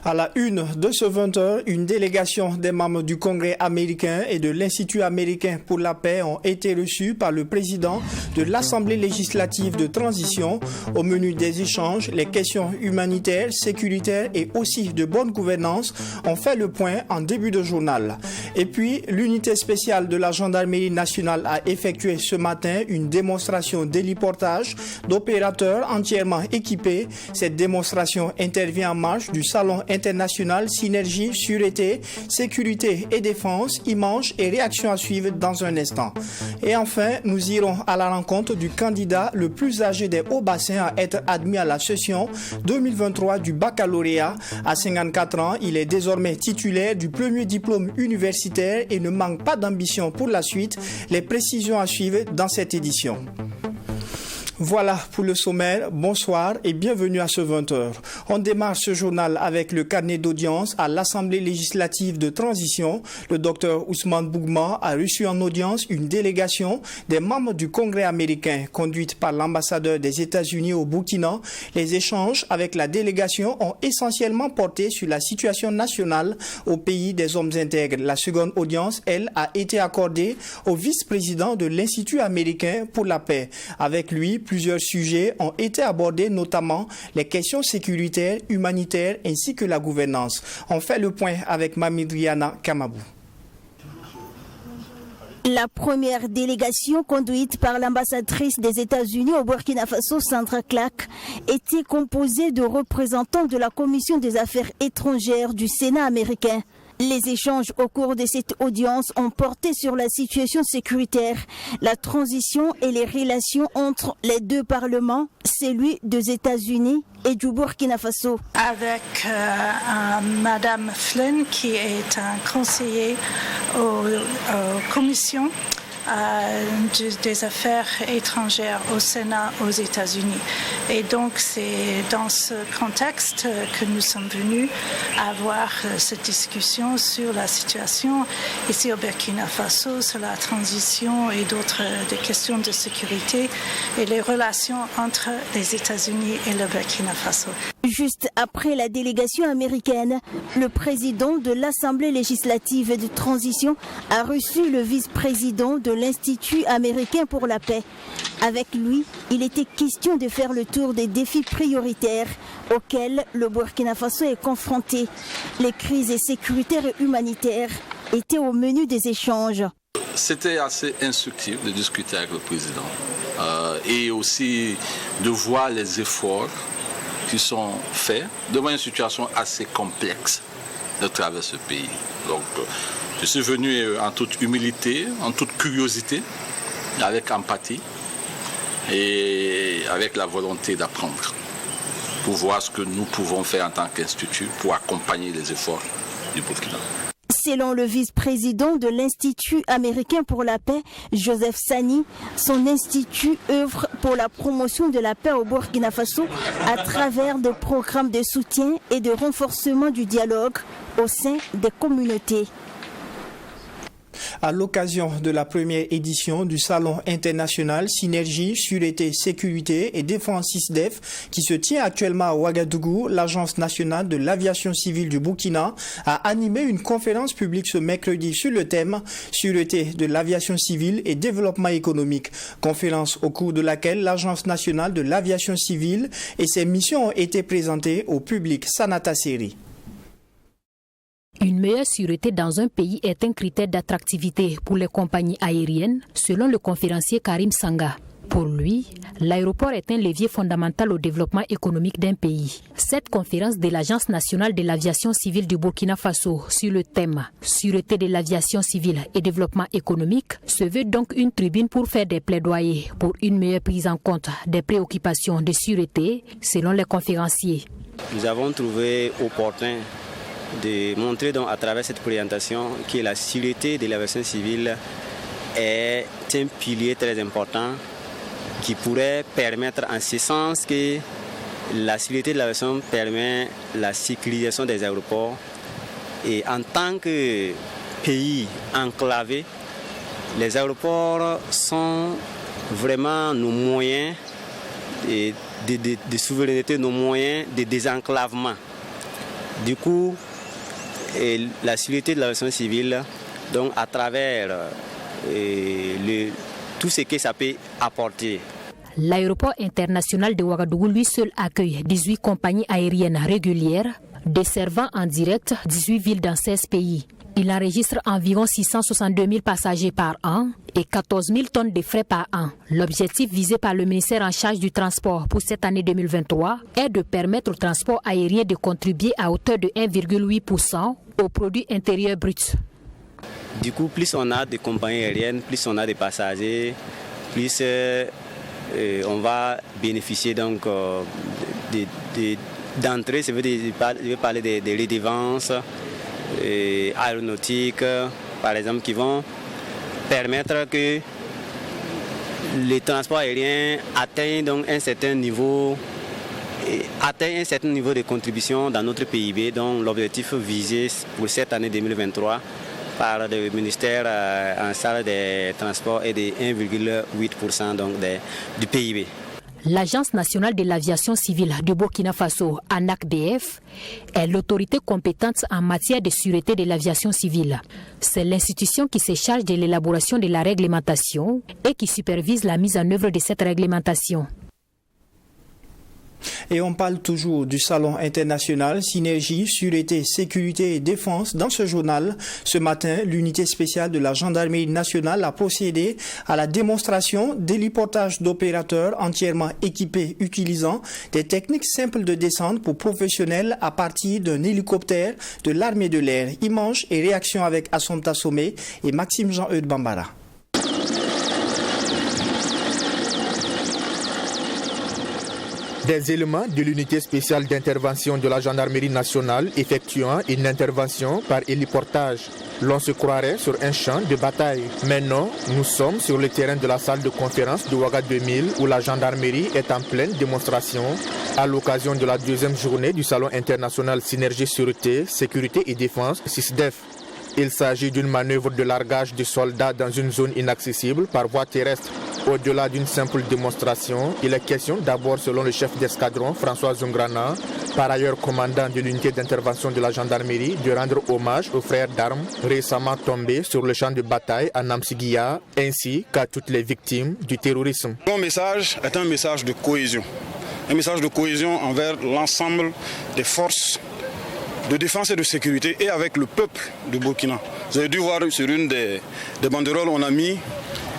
À la une de ce 20h, une délégation des membres du Congrès américain et de l'Institut américain pour la paix ont été reçus par le président de l'Assemblée législative de transition. Au menu des échanges, les questions humanitaires, sécuritaires et aussi de bonne gouvernance ont fait le point en début de journal. Et puis, l'unité spéciale de la gendarmerie nationale a effectué ce matin une démonstration d'héliportage d'opérateurs entièrement équipés. Cette démonstration intervient en marge du salon international Synergie, Sûreté, Sécurité et Défense, images et réactions à suivre dans un instant. Et enfin, nous irons à la rencontre du candidat le plus âgé des Hauts-Bassins à être admis à la session 2023 du baccalauréat. À 54 ans, il est désormais titulaire du premier diplôme universitaire et ne manque pas d'ambition pour la suite. Les précisions à suivre dans cette édition. Voilà pour le sommaire. Bonsoir et bienvenue à ce 20h. On démarre ce journal avec le carnet d'audience à l'Assemblée législative de transition. Le docteur Ousmane Bougma a reçu en audience une délégation des membres du Congrès américain conduite par l'ambassadeur des États-Unis au Burkina. Les échanges avec la délégation ont essentiellement porté sur la situation nationale au pays des hommes intègres. La seconde audience, elle, a été accordée au vice-président de l'Institut américain pour la paix. Avec lui, plusieurs sujets ont été abordés, notamment les questions sécuritaires, humanitaires ainsi que la gouvernance. On fait le point avec Mamidriana Kamabou. La première délégation conduite par l'ambassadrice des États-Unis au Burkina Faso, Sandra Clark, était composée de représentants de la Commission des affaires étrangères du Sénat américain. Les échanges au cours de cette audience ont porté sur la situation sécuritaire, la transition et les relations entre les deux parlements, celui des États-Unis et du Burkina Faso. Avec Madame Flynn, qui est un conseiller aux commissions des affaires étrangères au Sénat aux États-Unis. Et donc c'est dans ce contexte que nous sommes venus avoir cette discussion sur la situation ici au Burkina Faso, sur la transition et d'autres des questions de sécurité et les relations entre les États-Unis et le Burkina Faso. Juste après la délégation américaine, le président de l'Assemblée législative de transition a reçu le vice-président de l'Institut américain pour la paix. Avec lui, il était question de faire le tour des défis prioritaires auxquels le Burkina Faso est confronté. Les crises sécuritaires et humanitaires étaient au menu des échanges. C'était assez instructif de discuter avec le président et aussi de voir les efforts qui sont faits devant une situation assez complexe de travers ce pays. Donc, je suis venu en toute humilité, en toute curiosité, avec empathie et avec la volonté d'apprendre pour voir ce que nous pouvons faire en tant qu'institut pour accompagner les efforts du Burkina. Selon le vice-président de l'Institut américain pour la paix, Joseph Sani, son institut œuvre pour la promotion de la paix au Burkina Faso à travers des programmes de soutien et de renforcement du dialogue au sein des communautés. À l'occasion de la première édition du Salon international Synergie, Sûreté, Sécurité et Défense SISDEF qui se tient actuellement à Ouagadougou, l'Agence nationale de l'aviation civile du Burkina a animé une conférence publique ce mercredi sur le thème Sûreté de l'aviation civile et développement économique. Conférence au cours de laquelle l'Agence nationale de l'aviation civile et ses missions ont été présentées au public. Sanata Seri. Une meilleure sûreté dans un pays est un critère d'attractivité pour les compagnies aériennes, selon le conférencier Karim Sanga. Pour lui, l'aéroport est un levier fondamental au développement économique d'un pays. Cette conférence de l'Agence nationale de l'aviation civile du Burkina Faso sur le thème « Sûreté de l'aviation civile et développement économique » se veut donc une tribune pour faire des plaidoyers pour une meilleure prise en compte des préoccupations de sûreté, selon les conférenciers. Nous avons trouvé opportun de montrer donc à travers cette présentation que la sûreté de l'aviation civile est un pilier très important qui pourrait permettre en ce sens que la sécurité de l'aviation permet la sécurisation des aéroports. Et en tant que pays enclavé, les aéroports sont vraiment nos moyens de souveraineté, nos moyens de désenclavement. Du coup, la sécurité de l'aviation civile, donc à travers tout ce que ça peut apporter. L'aéroport international de Ouagadougou, lui seul, accueille 18 compagnies aériennes régulières, desservant en direct 18 villes dans 16 pays. Il enregistre environ 662 000 passagers par an et 14 000 tonnes de frais par an. L'objectif visé par le ministère en charge du transport pour cette année 2023 est de permettre au transport aérien de contribuer à hauteur de 1,8% au produit intérieur brut. Du coup, plus on a de compagnies aériennes, plus on a de passagers, plus on va bénéficier donc d'entrées, je vais parler des redevances aéronautiques, par exemple, qui vont permettre que le transport aérien atteigne donc un certain niveau de contribution dans notre PIB, donc l'objectif visé pour cette année 2023 par le ministère en charge des transports est de 1,8% donc du PIB. L'Agence nationale de l'aviation civile du Burkina Faso, ANAC-BF, est l'autorité compétente en matière de sûreté de l'aviation civile. C'est l'institution qui se charge de l'élaboration de la réglementation et qui supervise la mise en œuvre de cette réglementation. Et on parle toujours du Salon international Synergie, Sûreté, Sécurité et Défense. Dans ce journal, ce matin, l'unité spéciale de la Gendarmerie nationale a procédé à la démonstration d'héliportage d'opérateurs entièrement équipés utilisant des techniques simples de descente pour professionnels à partir d'un hélicoptère de l'armée de l'air. Images et réactions avec Assompta Somé et Maxime Jean-Eudes Bambara. Des éléments de l'unité spéciale d'intervention de la gendarmerie nationale effectuant une intervention par héliportage. L'on se croirait sur un champ de bataille. Mais non, nous sommes sur le terrain de la salle de conférence de Ouaga 2000 où la gendarmerie est en pleine démonstration à l'occasion de la deuxième journée du Salon international Synergie, Sûreté, Sécurité et Défense, SISDEF. Il s'agit d'une manœuvre de largage de soldats dans une zone inaccessible par voie terrestre. Au-delà d'une simple démonstration, il est question d'abord, selon le chef d'escadron François Zungrana, par ailleurs commandant de l'unité d'intervention de la gendarmerie, de rendre hommage aux frères d'armes récemment tombés sur le champ de bataille à Namsigua, ainsi qu'à toutes les victimes du terrorisme. Mon message est un message de cohésion. Un message de cohésion envers l'ensemble des forces de défense et de sécurité et avec le peuple du Burkina. Vous avez dû voir sur une des banderoles, on a mis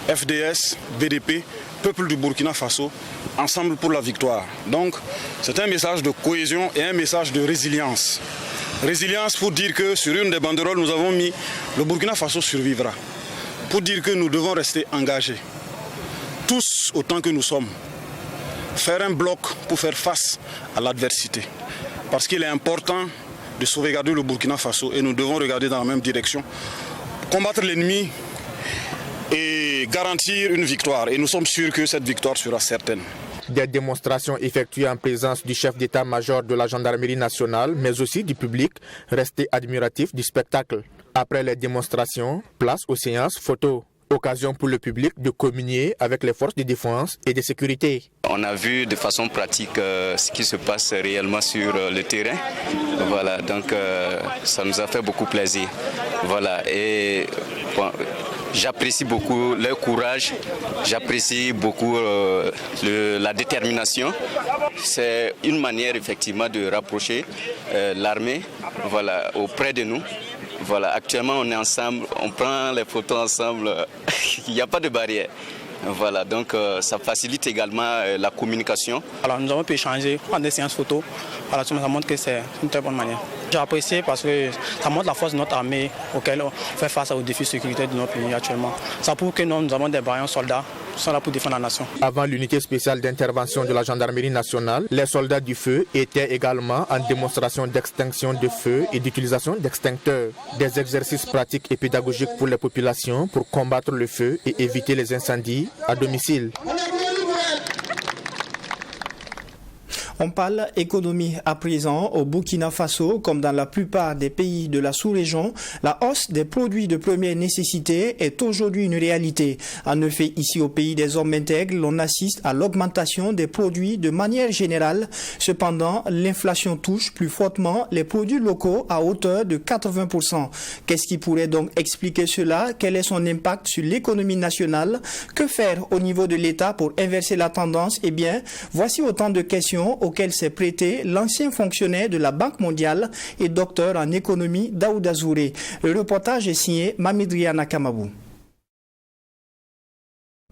FDS, BDP, peuple du Burkina Faso, ensemble pour la victoire. Donc c'est un message de cohésion et un message de résilience. Résilience pour dire que sur une des banderoles, nous avons mis le Burkina Faso survivra. Pour dire que nous devons rester engagés, tous autant que nous sommes. Faire un bloc pour faire face à l'adversité. Parce qu'il est important de sauvegarder le Burkina Faso et nous devons regarder dans la même direction. Combattre l'ennemi et garantir une victoire. Et nous sommes sûrs que cette victoire sera certaine. Des démonstrations effectuées en présence du chef d'état-major de la gendarmerie nationale, mais aussi du public, restés admiratifs du spectacle. Après les démonstrations, place aux séances photos. Occasion pour le public de communier avec les forces de défense et de sécurité. On a vu de façon pratique ce qui se passe réellement sur le terrain. Voilà, donc ça nous a fait beaucoup plaisir. Voilà, et bon, j'apprécie beaucoup leur courage, j'apprécie beaucoup la détermination. C'est une manière effectivement de rapprocher l'armée, voilà, auprès de nous. Voilà, actuellement on est ensemble, on prend les photos ensemble, il n'y a pas de barrière. Voilà, donc ça facilite également la communication. Alors nous avons pu échanger, prendre des séances photos. Voilà, ça montre que c'est une très bonne manière. J'ai apprécié parce que ça montre la force de notre armée auquel on fait face aux défis de sécurité de notre pays actuellement. Ça prouve que nous avons des vaillants soldats sont là pour défendre la nation. Avant l'unité spéciale d'intervention de la gendarmerie nationale, les soldats du feu étaient également en démonstration d'extinction de feu et d'utilisation d'extincteurs. Des exercices pratiques et pédagogiques pour les populations pour combattre le feu et éviter les incendies à domicile. On parle économie à présent. Au Burkina Faso, comme dans la plupart des pays de la sous-région, la hausse des produits de première nécessité est aujourd'hui une réalité. En effet, ici au pays des hommes intègres, l'on assiste à l'augmentation des produits de manière générale. Cependant, l'inflation touche plus fortement les produits locaux à hauteur de 80%. Qu'est-ce qui pourrait donc expliquer cela? Quel est son impact sur l'économie nationale? Que faire au niveau de l'État pour inverser la tendance? Eh bien, voici autant de questions auquel s'est prêté l'ancien fonctionnaire de la Banque mondiale et docteur en économie Daouda Zouré. Le reportage est signé Mamidriana Kamabou.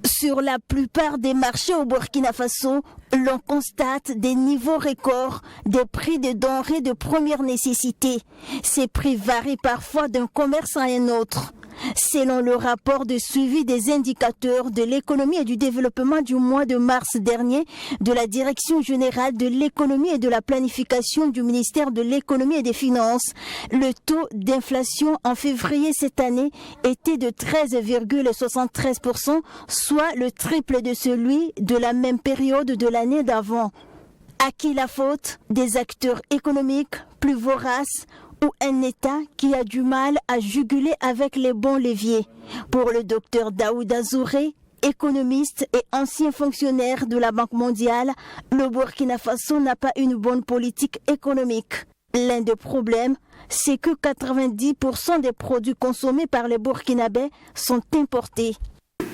Sur la plupart des marchés au Burkina Faso, l'on constate des niveaux records des prix de denrées de première nécessité. Ces prix varient parfois d'un commerce à un autre. Selon le rapport de suivi des indicateurs de l'économie et du développement du mois de mars dernier de la Direction générale de l'économie et de la planification du ministère de l'économie et des finances, le taux d'inflation en février cette année était de 13,73%, soit le triple de celui de la même période de l'année d'avant. À qui la faute? Des acteurs économiques plus voraces ou un État qui a du mal à juguler avec les bons leviers? Pour le docteur Daouda Zouré, économiste et ancien fonctionnaire de la Banque mondiale, le Burkina Faso n'a pas une bonne politique économique. L'un des problèmes, c'est que 90% des produits consommés par les Burkinabés sont importés.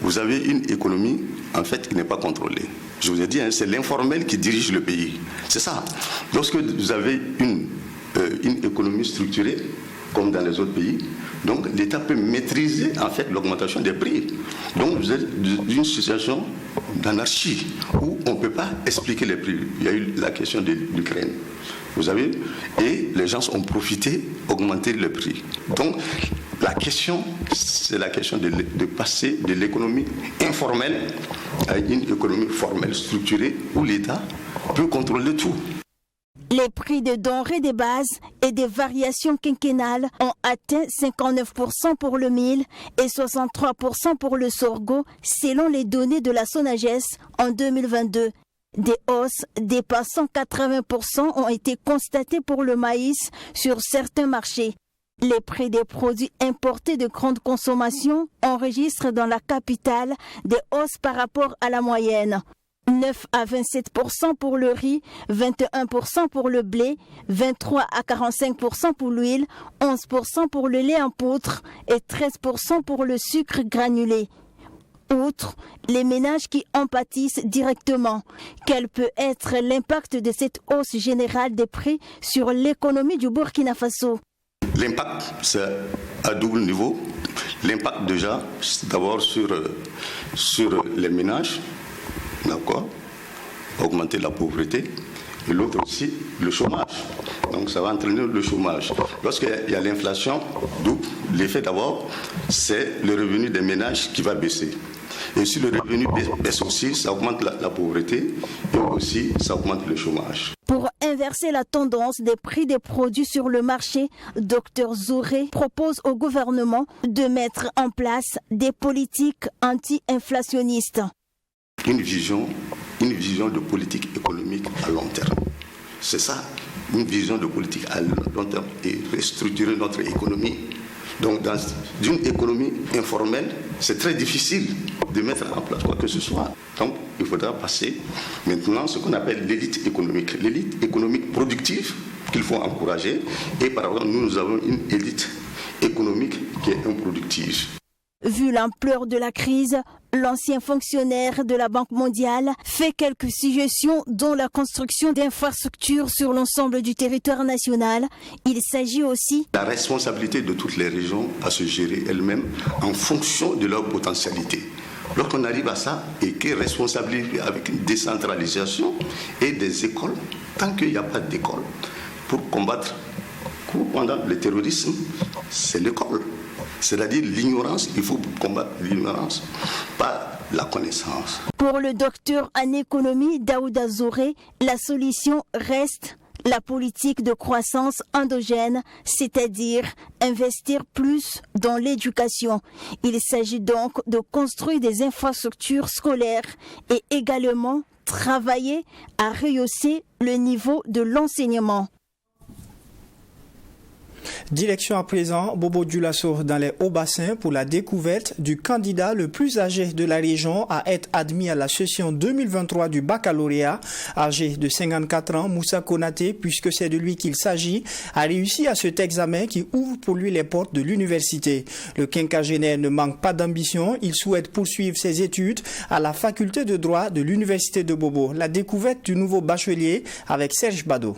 Vous avez une économie, en fait, qui n'est pas contrôlée. Je vous ai dit, c'est l'informel qui dirige le pays. C'est ça. Lorsque vous avez une économie structurée, comme dans les autres pays, donc l'État peut maîtriser en fait l'augmentation des prix. Donc vous êtes dans une situation d'anarchie où on ne peut pas expliquer les prix. Il y a eu la question de l'Ukraine, vous savez, et les gens ont profité d'augmenter le prix. Donc la question, c'est la question de passer de l'économie informelle à une économie formelle, structurée, où l'État peut contrôler tout. Les prix de denrées de base et des variations quinquennales ont atteint 59% pour le mil et 63% pour le sorgho, selon les données de la SONAGES en 2022. Des hausses dépassant 80% ont été constatées pour le maïs sur certains marchés. Les prix des produits importés de grande consommation enregistrent dans la capitale des hausses par rapport à la moyenne. 9 à 27% pour le riz, 21% pour le blé, 23 à 45% pour l'huile, 11% pour le lait en poudre et 13% pour le sucre granulé. Outre les ménages qui en pâtissent directement, quel peut être l'impact de cette hausse générale des prix sur l'économie du Burkina Faso? L'impact, c'est à double niveau. L'impact déjà, c'est d'abord sur les ménages, d'accord, augmenter la pauvreté, et l'autre aussi, le chômage. Donc ça va entraîner le chômage. Lorsqu'il y a l'inflation, l'effet d'abord, c'est le revenu des ménages qui va baisser. Et si le revenu baisse aussi, ça augmente la pauvreté et aussi ça augmente le chômage. Pour inverser la tendance des prix des produits sur le marché, Dr Zouré propose au gouvernement de mettre en place des politiques anti-inflationnistes. Une vision de politique économique à long terme. C'est ça, une vision de politique à long terme et restructurer notre économie. Donc dans une économie informelle, c'est très difficile de mettre en place quoi que ce soit. Donc il faudra passer maintenant ce qu'on appelle l'élite économique. L'élite économique productive qu'il faut encourager. Et par exemple, nous avons une élite économique qui est improductive. Vu l'ampleur de la crise, l'ancien fonctionnaire de la Banque mondiale fait quelques suggestions dont la construction d'infrastructures sur l'ensemble du territoire national. Il s'agit aussi la responsabilité de toutes les régions à se gérer elles-mêmes en fonction de leur potentialité. Lorsqu'on arrive à ça, et qu'il y a responsabilité avec une décentralisation et des écoles, tant qu'il n'y a pas d'école pour combattre le terrorisme, c'est l'école. C'est-à-dire l'ignorance, il faut combattre l'ignorance. Pas la connaissance. Pour le docteur en économie Daouda Zoré, la solution reste la politique de croissance endogène, c'est-à-dire investir plus dans l'éducation. Il s'agit donc de construire des infrastructures scolaires et également travailler à rehausser le niveau de l'enseignement. Direction à présent, Bobo Dioulasso dans les Hauts-Bassins pour la découverte du candidat le plus âgé de la région à être admis à la session 2023 du baccalauréat. Âgé de 54 ans, Moussa Konaté, puisque c'est de lui qu'il s'agit, a réussi à cet examen qui ouvre pour lui les portes de l'université. Le quinquagénaire ne manque pas d'ambition, il souhaite poursuivre ses études à la faculté de droit de l'université de Bobo. La découverte du nouveau bachelier avec Serge Bado.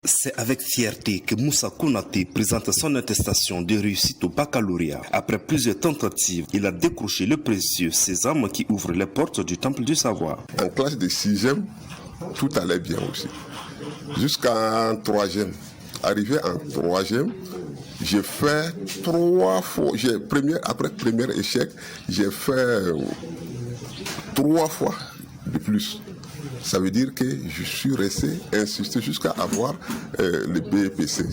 C'est avec fierté que Moussa Konaté présente son attestation de réussite au baccalauréat. Après plusieurs tentatives, il a décroché le précieux sésame qui ouvre les portes du temple du savoir. En classe de 6e, tout allait bien aussi. Jusqu'en 3e. Arrivé en 3e, j'ai fait 3 fois. Après premier échec, j'ai fait 3 fois de plus. Ça veut dire que je suis resté insisté jusqu'à avoir le BPC.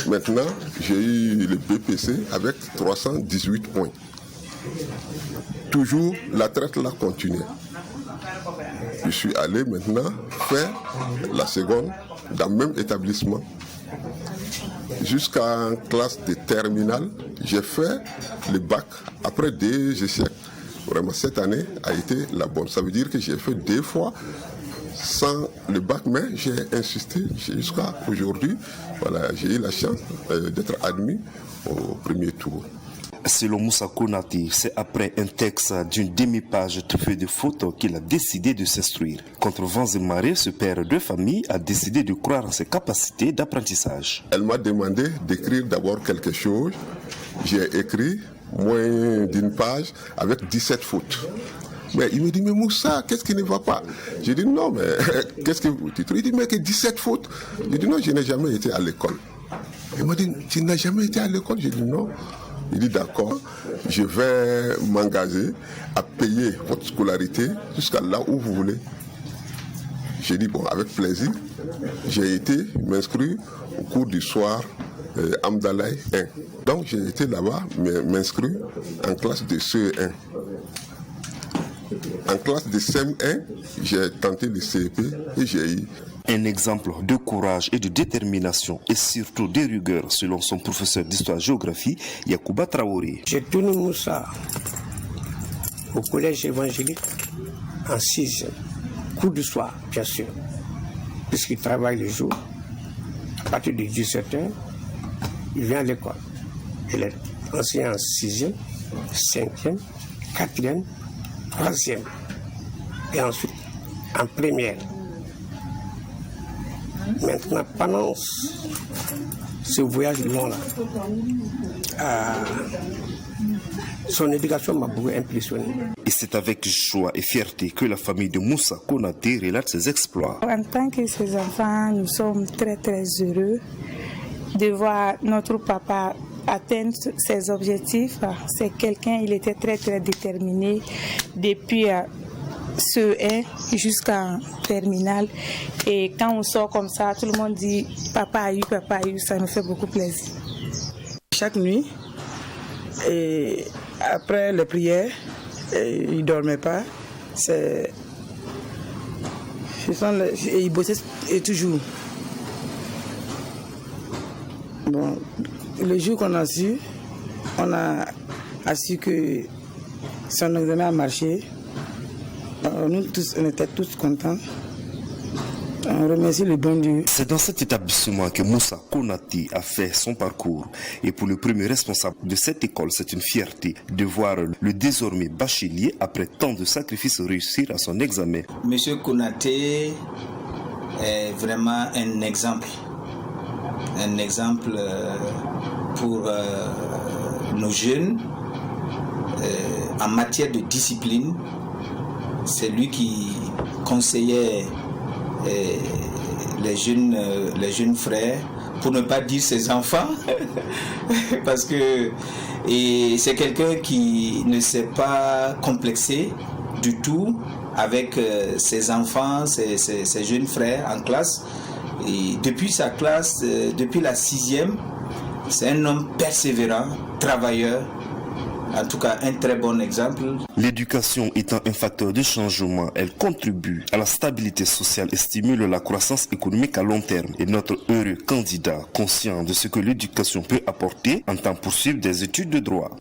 Maintenant, j'ai eu le BPC avec 318 points. Toujours, la traite là continue. Je suis allé maintenant faire la seconde dans le même établissement. Jusqu'en classe de terminale, j'ai fait le bac après 2 échecs. Vraiment, cette année a été la bonne. Ça veut dire que j'ai fait 2 fois sans le bac, mais j'ai insisté jusqu'à aujourd'hui. Voilà, j'ai eu la chance d'être admis au premier tour. Selon Moussa Konaté, c'est après un texte d'une demi-page truffé de photos qu'il a décidé de s'instruire. Contre vents et marées, ce père de famille a décidé de croire en ses capacités d'apprentissage. Elle m'a demandé d'écrire d'abord quelque chose. J'ai écrit moins d'une page avec 17 fautes. Mais il me dit, mais Moussa, qu'est-ce qui ne va pas? J'ai dit, non, mais qu'est-ce que vous dites? Il dit, mais que 17 fautes. J'ai dit, non, je n'ai jamais été à l'école. Il m'a dit, tu n'as jamais été à l'école? J'ai dit, non. Il dit, d'accord, je vais m'engager à payer votre scolarité jusqu'à là où vous voulez. J'ai dit, bon, avec plaisir. J'ai été m'inscrire au cours du soir Amdalaï 1. Donc j'ai été là-bas m'inscrire en classe de CE1. En classe de CM1, j'ai tenté le CEP et j'ai eu. Un exemple de courage et de détermination et surtout de rigueur selon son professeur d'histoire-géographie, Yacouba Traoré. J'ai tenu Moussa au collège évangélique en 6e. Cours du soir, bien sûr, puisqu'il travaille le jour. À partir de 17h, il vient à l'école. Il est enseignant en 6e, 5e, 4e, 3e. Et ensuite, en première. Maintenant, pendant ce voyage long-là, son éducation m'a beaucoup impressionné. Et c'est avec joie et fierté que la famille de Moussa Konaté relate ses exploits. En tant que ses enfants, nous sommes très très heureux de voir notre papa atteindre ses objectifs. C'est quelqu'un, il était très très déterminé depuis CE1 jusqu'en terminale. Et quand on sort comme ça, tout le monde dit papa a eu, ça nous fait beaucoup plaisir. Chaque nuit, et après les prières, il ne dormait pas. Il bossait toujours. Bon, le jour qu'on a su, on a su que son examen a marché. Nous tous, on était tous contents. On remercie le bon Dieu. C'est dans cet établissement que Moussa Konaté a fait son parcours. Et pour le premier responsable de cette école, c'est une fierté de voir le désormais bachelier, après tant de sacrifices, réussir à son examen. Monsieur Konaté est vraiment un exemple. Un exemple pour nos jeunes en matière de discipline. C'est lui qui conseillait les jeunes frères pour ne pas dire ses enfants, parce que c'est quelqu'un qui ne s'est pas complexé du tout avec ses enfants, ses jeunes frères en classe. Et depuis sa classe, depuis la 6e, c'est un homme persévérant, travailleur, en tout cas un très bon exemple. L'éducation étant un facteur de changement, elle contribue à la stabilité sociale et stimule la croissance économique à long terme. Et notre heureux candidat, conscient de ce que l'éducation peut apporter, entend poursuivre des études de droit.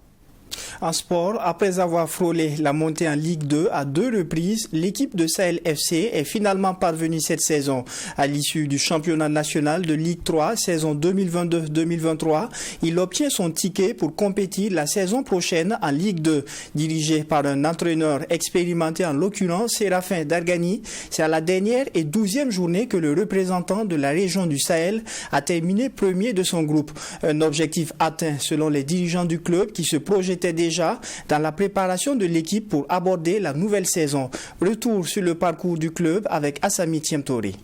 En sport, après avoir frôlé la montée en Ligue 2 à 2 reprises, l'équipe de Sahel FC est finalement parvenue cette saison. À l'issue du championnat national de Ligue 3, saison 2022-2023, il obtient son ticket pour compétir la saison prochaine en Ligue 2. Dirigé par un entraîneur expérimenté, en l'occurrence Séraphin Dargani, c'est à la dernière et 12e journée que le représentant de la région du Sahel a terminé premier de son groupe. Un objectif atteint selon les dirigeants du club qui se projetaient déjà dans la préparation de l'équipe pour aborder la nouvelle saison. Retour sur le parcours du club avec Assami Tiemtori.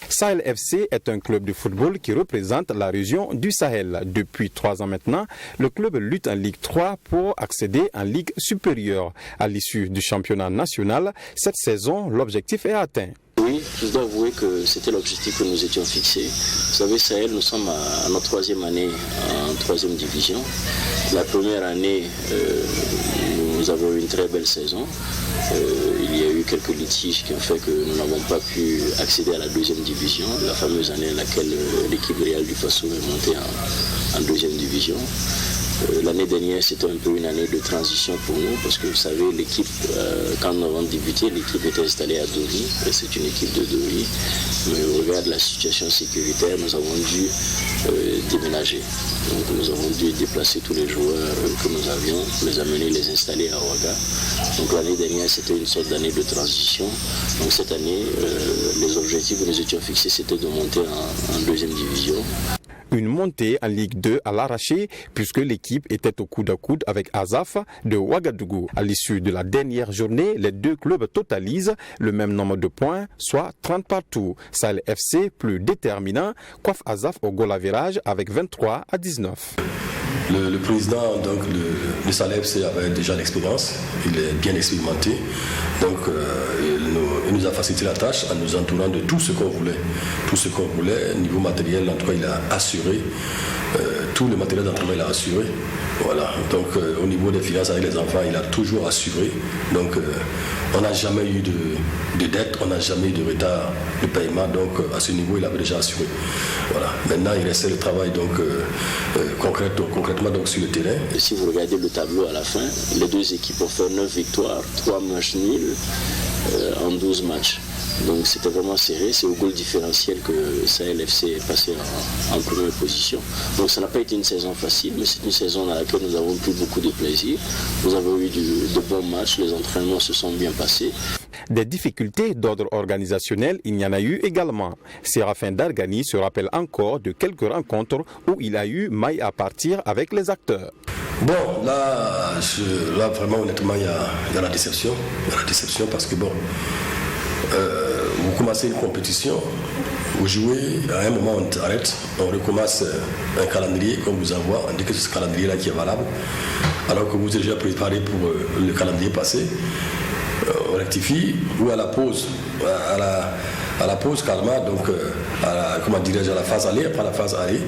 Sahel FC est un club de football qui représente la région du Sahel. Depuis 3 ans maintenant, le club lutte en Ligue 3 pour accéder en Ligue supérieure. À l'issue du championnat national, cette saison, l'objectif est atteint. Oui, je dois avouer que c'était l'objectif que nous étions fixés. Vous savez, Sahel, nous sommes à notre 3e année en 3e division. La première année, nous avons eu une très belle saison. Il y a eu quelques litiges qui ont fait que nous n'avons pas pu accéder à la 2e division, la fameuse année à laquelle l'équipe Real du Faso est montée en 2e division. L'année dernière, c'était un peu une année de transition pour nous parce que vous savez, l'équipe, quand nous avons débuté, l'équipe était installée à Dori, et c'est une équipe de Dori. Mais au regard de la situation sécuritaire, nous avons dû déménager. Donc nous avons dû déplacer tous les joueurs que nous avions, les amener, les installer à Ouaga. Donc l'année dernière, c'était une sorte d'année de transition. Donc cette année, les objectifs que nous étions fixés, c'était de monter en 2e division. Une montée en Ligue 2 à l'arraché puisque l'équipe était au coude à coude avec Azaf de Ouagadougou. À l'issue de la dernière journée, les deux clubs totalisent le même nombre de points, soit 30 partout. Sahel FC, plus déterminant, coiffe Azaf au goal average avec 23-19. Le président donc, de Sahel FC avait déjà l'expérience, il est bien expérimenté, donc il nous a facilité la tâche en nous entourant de tout ce qu'on voulait. Tout ce qu'on voulait, niveau matériel, en tout cas il a assuré, tout le matériel d'entraînement il a assuré. Voilà. Donc au niveau des finances avec les enfants, il a toujours assuré. Donc on n'a jamais eu de dette, on n'a jamais eu de retard de paiement. Donc à ce niveau, il avait déjà assuré. Voilà. Maintenant, il restait le travail donc, concrètement donc, sur le terrain. Et si vous regardez le tableau à la fin, les deux équipes ont fait 9 victoires, 3 matchs nuls en 12 matchs. Donc c'était vraiment serré, c'est au goal différentiel que Sahel FC est passé en première position. Donc ça n'a pas été une saison facile, mais c'est une saison dans laquelle nous avons pris beaucoup de plaisir. Nous avons eu de bons matchs, les entraînements se sont bien passés. Des difficultés d'ordre organisationnel, il y en a eu également. Séraphin Dargani se rappelle encore de quelques rencontres où il a eu maille à partir avec les acteurs. Bon, là vraiment honnêtement, il y a la déception. Il y a la déception parce que bon, vous commencez une compétition, vous jouez, à un moment on arrête, on recommence un calendrier qu'on vous envoie, on dit que c'est ce calendrier-là qui est valable, alors que vous êtes déjà préparé pour le calendrier passé. On rectifie, ou à la pause, à la pause carrément, donc à la phase aller, après la phase aller,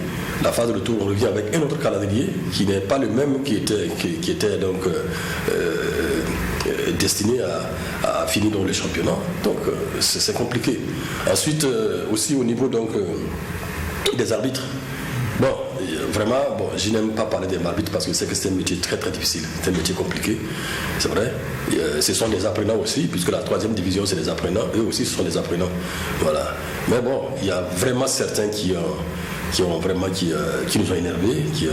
la phase de retour, on revient avec un autre calendrier qui n'est pas le même qui était donc destiné à finir dans les championnats. Donc c'est compliqué. Ensuite, aussi au niveau donc, des arbitres. Bon, vraiment, je n'aime pas parler des arbitres parce que c'est un métier très très difficile, c'est un métier compliqué, c'est vrai. Ce sont des apprenants aussi, puisque la 3e division c'est des apprenants, eux aussi ce sont des apprenants. Voilà. Mais bon, il y a vraiment certains qui nous ont énervés, qui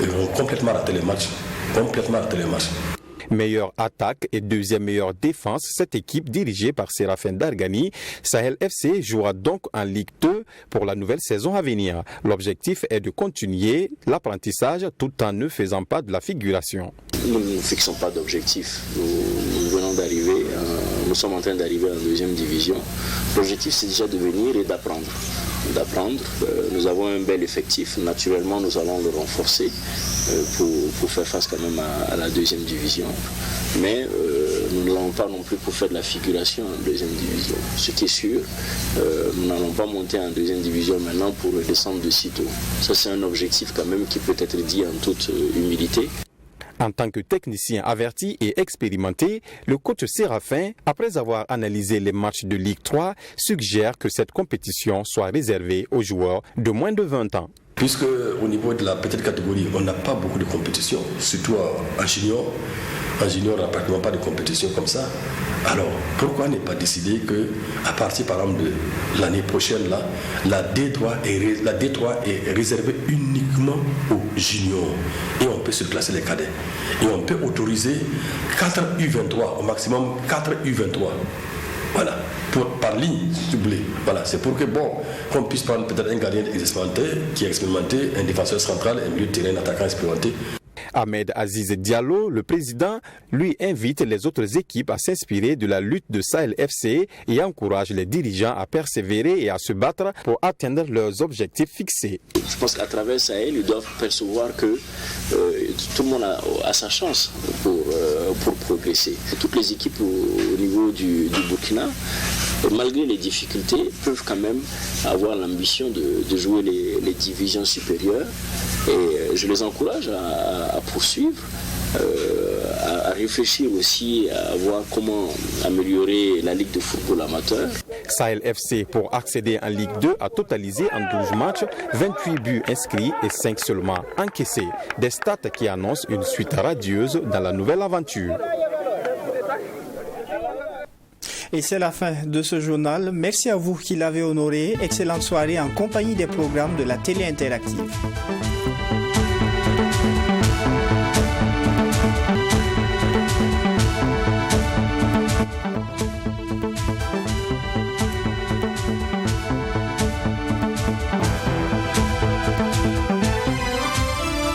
ont complètement raté les matchs. Meilleure attaque et deuxième meilleure défense, cette équipe dirigée par Séraphin Dargani, Sahel FC jouera donc en Ligue 2 pour la nouvelle saison à venir. L'objectif est de continuer l'apprentissage tout en ne faisant pas de la figuration. Nous ne fixons pas d'objectif. Nous venons d'arriver. nous sommes en train d'arriver en deuxième division. L'objectif, c'est déjà de venir et d'apprendre. Nous avons un bel effectif. Naturellement, nous allons le renforcer pour faire face quand même à la deuxième division. Mais nous n'allons pas non plus pour faire de la figuration en deuxième division. Ce qui est sûr, nous n'allons pas monter en deuxième division maintenant pour redescendre de sitôt. Ça, c'est un objectif quand même qui peut être dit en toute humilité. En tant que technicien averti et expérimenté, le coach Séraphin, après avoir analysé les matchs de Ligue 3, suggère que cette compétition soit réservée aux joueurs de moins de 20 ans. Puisque au niveau de la petite catégorie, on n'a pas beaucoup de compétitions, surtout en junior. En junior, on n'a pratiquement pas de compétition comme ça. Alors, pourquoi ne pas décider qu'à partir, par exemple, de l'année prochaine, là, la D3 est réservée uniquement aux juniors. Et on peut surclasser les cadets. Et on peut autoriser 4 U23, au maximum 4 U23. Voilà, par ligne, s'il vous plaît. Voilà, c'est pour que, qu'on puisse prendre peut-être un gardien qui est expérimenté, un défenseur central, un milieu de terrain, un attaquant expérimenté. Ahmed Aziz Diallo, le président, lui invite les autres équipes à s'inspirer de la lutte de Sahel FC et encourage les dirigeants à persévérer et à se battre pour atteindre leurs objectifs fixés. Je pense qu'à travers Sahel, ils doivent percevoir que tout le monde a sa chance pour progresser. Toutes les équipes au niveau du Burkina, malgré les difficultés, peuvent quand même avoir l'ambition de jouer les divisions supérieures. Et je les encourage à poursuivre, à réfléchir aussi, à voir comment améliorer la Ligue de football amateur. Sahel FC, pour accéder en Ligue 2, a totalisé en 12 matchs 28 buts inscrits et 5 seulement encaissés. Des stats qui annoncent une suite radieuse dans la nouvelle aventure. Et c'est la fin de ce journal. Merci à vous qui l'avez honoré. Excellente soirée en compagnie des programmes de la télé interactive.